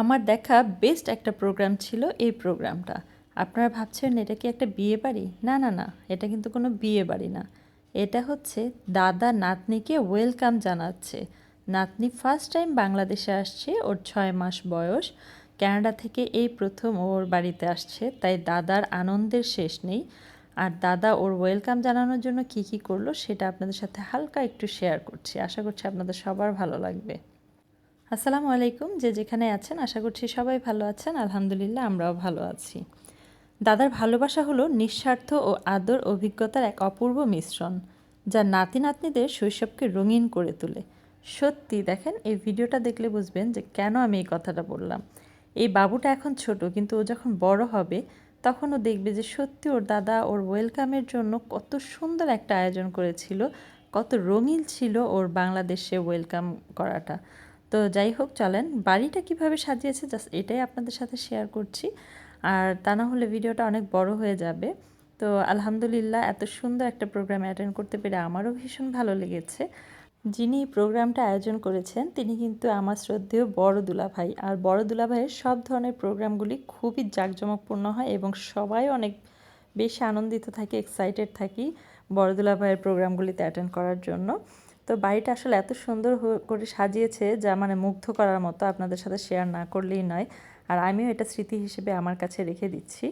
আমার দেখা বেস্ট একটা প্রোগ্রাম ছিল এই প্রোগ্রামটা। আপনারা ভাবছেন এটা কি একটা বিয়ে বাড়ি? না, না, না। এটা কিন্তু কোনো বিয়ে বাড়ি না। এটা হচ্ছে দাদা নাতনিকে ওয়েলকাম জানাচ্ছে। নাতনি ফার্স্ট টাইম বাংলাদেশে আসছে, ওর 6 মাস বয়স। কানাডা থেকে এই প্রথম ওর বাড়িতে আসছে, তাই দাদার আনন্দের শেষ নেই। আর দাদা ওর ওয়েলকাম জানানোর জন্য কী কী করলো সেটা আপনাদের সাথে হালকা একটু শেয়ার করছি। আশা করছি আপনাদের সবার ভালো লাগবে। আসসালামু আলাইকুম, যে যেখানে আছেন আশা করছি সবাই ভালো আছেন। আলহামদুলিল্লাহ আমরাও ভালো আছি। দাদার ভালোবাসা হলো নিঃস্বার্থ ও আদর অভিজ্ঞতার এক অপূর্ব মিশ্রণ, যা নাতি নাতনিদের শৈশবকে রঙিন করে তোলে। সত্যি দেখেন, এই ভিডিওটা দেখলে বুঝবেন যে কেন আমি এই কথাটা বললাম। এই বাবুটা এখন ছোট, কিন্তু ও যখন বড় হবে তখন ও দেখবে যে সত্যি ওর দাদা ওর ওয়েলকামের জন্য কত সুন্দর একটা আয়োজন করেছিল, কত রঙিন ছিল ওর বাংলাদেশে ওয়েলকাম করাটা। তো যাই হোক, চলেন বাড়িটা কিভাবে সাজিয়েছে জাস্ট এটাই আপনাদের সাথে শেয়ার করছি। আর তা না হলে ভিডিওটা অনেক বড় হয়ে যাবে। তো আলহামদুলিল্লাহ এত সুন্দর একটা প্রোগ্রাম অ্যাটেন্ড করতে পেরে আমারও ভীষণ ভালো লেগেছে। যিনি এই প্রোগ্রামটা আয়োজন করেছেন তিনি কিন্তু আমার শ্রদ্ধেয় বড় দুলাভাই। আর বড় দুলাভাইয়ের সব ধরনের প্রোগ্রামগুলি খুবই জাঁকজমকপূর্ণ হয় এবং সবাই অনেক বেশি আনন্দিত থাকি, এক্সাইটেড থাকি বড় দুলাভাইয়ের প্রোগ্রামগুলিতে অ্যাটেন্ড করার জন্য। তো বাড়িটা আসলে এত সুন্দর করে সাজিয়েছে যা মানে মুগ্ধ করার মতো, আপনাদের সাথে শেয়ার না করলেই নয়। আর আমিও এটা স্মৃতি হিসেবে আমার কাছে রেখে দিচ্ছি।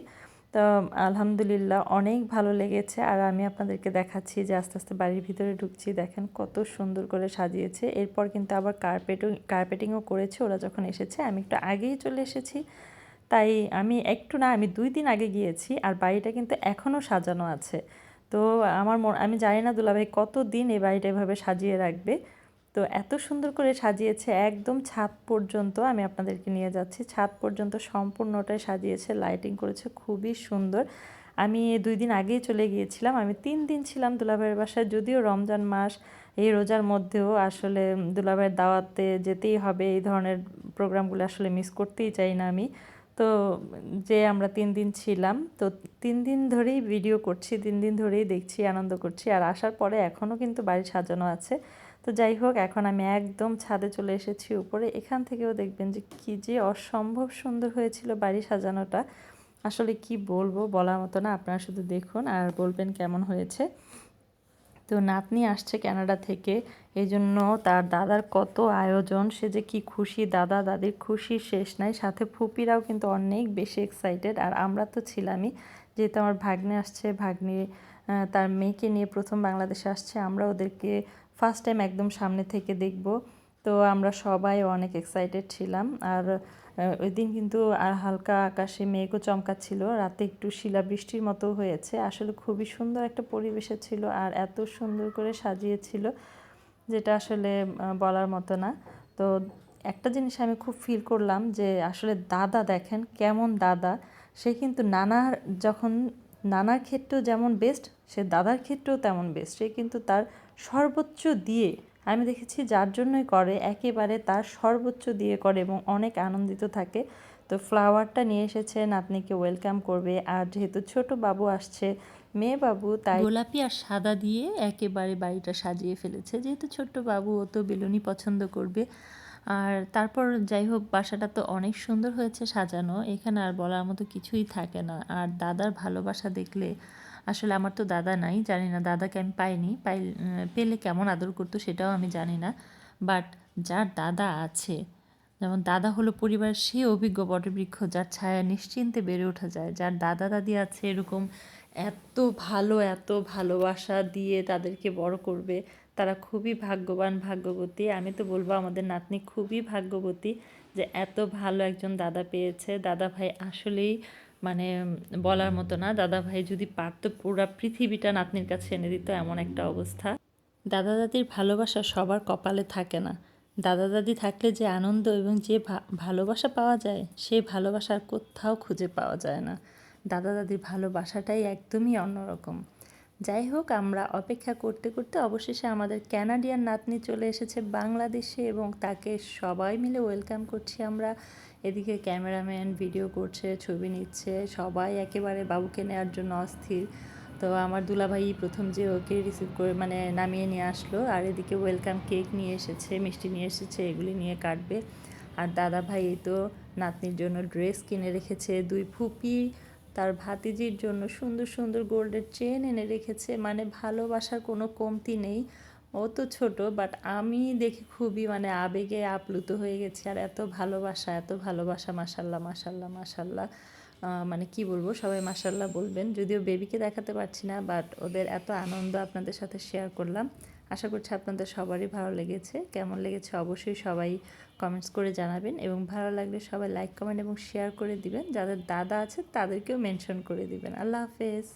তো আলহামদুলিল্লাহ অনেক ভালো লেগেছে। আর আমি আপনাদেরকে দেখাচ্ছি যে আস্তে আস্তে বাড়ির ভিতরে ঢুকছি, দেখেন কত সুন্দর করে সাজিয়েছে। এরপর কিন্তু আবার কার্পেটিংও করেছে ওরা যখন এসেছে। আমি একটু আগেই চলে এসেছি, তাই আমি 2 দিন আগে গিয়েছি। আর বাড়িটা কিন্তু এখনও সাজানো আছে। তো আমি জানি না দুলাভাই কতদিন এই বাড়িটা এভাবে সাজিয়ে রাখবে। তো এত সুন্দর করে সাজিয়েছে, একদম ছাদ পর্যন্ত আমি আপনাদেরকে নিয়ে যাচ্ছি। ছাদ পর্যন্ত সম্পূর্ণটাই সাজিয়েছে, লাইটিং করেছে, খুবই সুন্দর। আমি 2 দিন আগেই চলে গিয়েছিলাম। আমি 3 দিন ছিলাম দুলাভাইয়ের বাসায়। যদিও রমজান মাস, এই রোজার মধ্যেও আসলে দুলাভাইয়ের দাওয়াতে যেতেই হবে, এই ধরনের প্রোগ্রামগুলো আসলে মিস করতেই চাই না আমি। তো আমরা 3 দিন ছিলাম। তো 3 দিন ধরেই ভিডিও করছি, 3 দিন ধরেই দেখছি, আনন্দ করছি। আর আসার পরে এখনও কিন্তু বাড়ি সাজানো আছে। তো যাই হোক, এখন আমি একদম ছাদে চলে এসেছি উপরে। এখান থেকেও দেখবেন যে কী যে অসম্ভব সুন্দর হয়েছিল বাড়ি সাজানোটা। আসলে কি বলবো, বলার মতো না। আপনারা শুধু দেখুন আর বলবেন কেমন হয়েছে। তো নাতনি আসছে কানাডা থেকে, এই জন্য তার দাদার কত আয়োজন, সে যে কি খুশি, দাদা দাদির খুশির শেষ নাই। সাথে ফুপিরাও কিন্তু অনেক বেশি এক্সাইটেড। আর আমরা তো ছিলামই, যেহেতু আমার ভাগ্নে আসছে, ভাগ্নি তার মেয়েকে নিয়ে প্রথম বাংলাদেশে আসছে। আমরা ওদেরকে ফার্স্ট টাইম একদম সামনে থেকে দেখব। তো আমরা সবাই অনেক এক্সাইটেড ছিলাম। আর ওই দিন কিন্তু আর হালকা আকাশে মেঘও চমকাচ্ছিল, রাতে একটু শিলাবৃষ্টির মতো হয়েছে। আসলে খুবই সুন্দর একটা পরিবেশে ছিল আর এত সুন্দর করে সাজিয়েছিল যেটা আসলে বলার মতো না। তো একটা জিনিস আমি খুব ফিল করলাম যে আসলে দাদা দেখেন কেমন দাদা। সে কিন্তু যখন নানার ক্ষেত্রেও যেমন বেস্ট, সে দাদার ক্ষেত্রেও তেমন বেস্ট। সে কিন্তু তার সর্বোচ্চ দিয়ে, আমি দেখেছি যার জন্যই করে একেবারে তার সর্বোচ্চ দিয়ে করে এবং অনেক আনন্দিত থাকে। তো ফ্লাওয়ারটা নিয়ে এসেছে, নাতনিকে ওয়েলকাম করবে। আর যেহেতু ছোট বাবু আসছে, মেয়ে বাবু, তাই গোলাপি আর সাদা দিয়ে একেবারে বাড়িটা সাজিয়ে ফেলেছে। যেহেতু ছোট্ট বাবু, ও তো বেলুনই পছন্দ করবে। আর তারপর যাই হোক, বাসাটা তো অনেক সুন্দর হয়েছে সাজানো, এখানে আর বলার মতো কিছুই থাকে না। আর দাদার ভালোবাসা দেখলে, আসলে আমার তো দাদা নাই, জানি না দাদাকে আমি পাইনি, পেলে কেমন আদর করতো সেটাও আমি জানি না। বাট যার দাদা আছে, যেমন দাদা হলো পরিবারের সেই অভিজ্ঞ বটবৃক্ষ যার ছায়া নিশ্চিন্তে বেড়ে ওঠা যায়। যার দাদা দাদি আছে এরকম এত এত ভালোবাসা দিয়ে তাদেরকে বড় করবে, তারা খুবই ভাগ্যবান, ভাগ্যবতী। আমি তো বলবো আমাদের নাতনি খুবই ভাগ্যবতী যে এত ভালো একজন দাদা পেয়েছে। দাদা ভাই আসলেই মানে বলার মতো না। দাদা ভাই যদি পারতো পুরো পৃথিবীটা নাতনির কাছে এনে দিত, এমন একটা অবস্থা। দাদা দাদির ভালোবাসা সবার কপালে থাকে না। দাদা দাদি থাকলে যে আনন্দ এবং যে ভালোবাসা পাওয়া যায়, সেই ভালোবাসা আর কোথাও খুঁজে পাওয়া যায় না। দাদা দাদির ভালোবাসাটাই একদমই অন্যরকম। যাই হোক, আমরা অপেক্ষা করতে করতে অবশেষে আমাদের ক্যানাডিয়ান নাতনি চলে এসেছে বাংলাদেশে এবং তাকে সবাই মিলে ওয়েলকাম করছি আমরা। এদিকে ক্যামেরাম্যান ভিডিও করছে, ছবি নিচ্ছে, সবাই একেবারে বাবুকে নেওয়ার জন্য অস্থির। তো আমার দুলাভাই প্রথম যে ওকে রিসিভ করে মানে নামিয়ে নিয়ে আসলো। আর এদিকে ওয়েলকাম কেক নিয়ে এসেছে, মিষ্টি নিয়ে এসেছে, এগুলি নিয়ে কাটবে। আর দাদা ভাই তো নাতনির জন্য ড্রেস কিনে রেখেছে, দুই ফুপি তার ভাতিজির জন্য সুন্দর সুন্দর গোল্ডের চেন এনে রেখেছে। মানে ভালোবাসার কোনো কমতি নেই। ও তো ছোট, বাট আমি দেখে খুবই মানে আবেগে আপ্লুত হয়ে গেছি। আর এত ভালোবাসা, এত ভালোবাসা, মাশাল্লাহ মাশাল্লাহ মাশাল্লাহ। মানে কি বলবো, সবাই মাশাল্লাহ বলবেন। যদিও বেবিকে দেখাতে পারছি না, বাট ওদের এত আনন্দ আপনাদের সাথে শেয়ার করলাম। আশা করছি আপনাদের সবারই ভালো লেগেছে। কেমন লেগেছে অবশ্যই সবাই কমেন্টস করে জানাবেন, এবং ভালো লাগলে সবাই লাইক কমেন্ট এবং শেয়ার করে দিবেন। যাদের দাদা আছে তাদেরকেও মেনশন করে দিবেন। আল্লাহ হাফেজ।